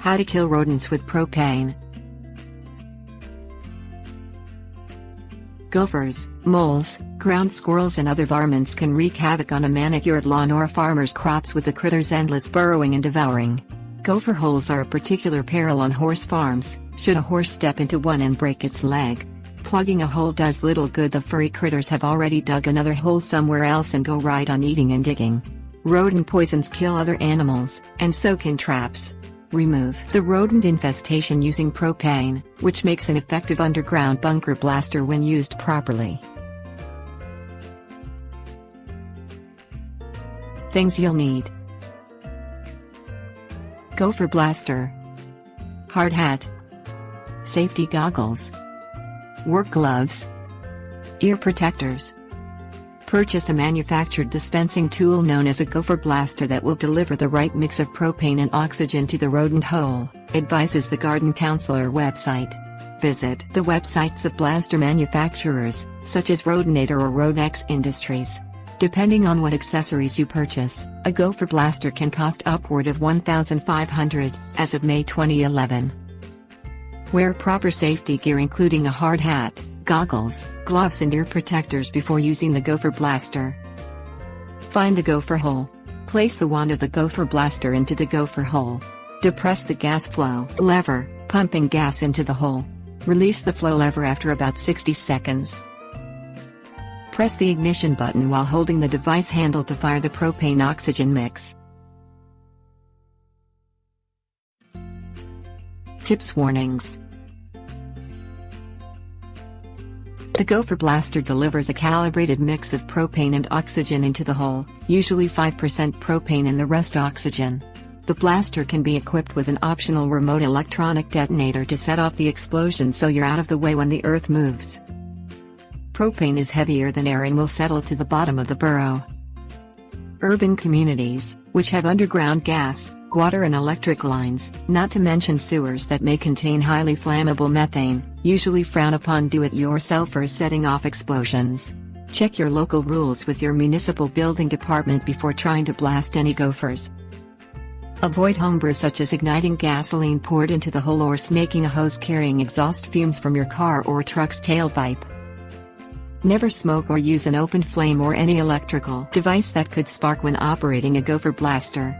How to kill rodents with propane. Gophers, moles, ground squirrels and other varmints can wreak havoc on a manicured lawn or a farmer's crops with the critter's endless burrowing and devouring. Gopher holes are a particular peril on horse farms, should a horse step into one and break its leg. Plugging a hole does little good. The furry critters have already dug another hole somewhere else and go right on eating and digging. Rodent poisons kill other animals, and so can traps. Remove the rodent infestation using propane, which makes an effective underground bunker blaster when used properly. Things you'll need: Gopher blaster, hard hat, safety goggles, work gloves, ear protectors. Purchase a manufactured dispensing tool known as a Gopher blaster that will deliver the right mix of propane and oxygen to the rodent hole, advises the Garden Counselor website. Visit the websites of blaster manufacturers, such as Rodinator or Rodex Industries. Depending on what accessories you purchase, a Gopher blaster can cost upward of $1,500, as of May 2011. Wear proper safety gear including a hard hat, goggles, gloves and ear protectors before using the Gopher blaster. Find the Gopher hole. Place the wand of the Gopher blaster into the Gopher hole. Depress the gas flow lever, pumping gas into the hole. Release the flow lever after about 60 seconds. Press the ignition button while holding the device handle to fire the propane-oxygen mix. Tips. Warnings. The Gopher blaster delivers a calibrated mix of propane and oxygen into the hole, usually 5% propane and the rest oxygen. The blaster can be equipped with an optional remote electronic detonator to set off the explosion so you're out of the way when the earth moves. Propane is heavier than air and will settle to the bottom of the burrow. Urban communities, which have underground gas, water and electric lines, not to mention sewers that may contain highly flammable methane, usually frown upon do-it-yourselfers setting off explosions. Check your local rules with your municipal building department before trying to blast any gophers. Avoid homebrews such as igniting gasoline poured into the hole or snaking a hose carrying exhaust fumes from your car or truck's tailpipe. Never smoke or use an open flame or any electrical device that could spark when operating a Gopher blaster.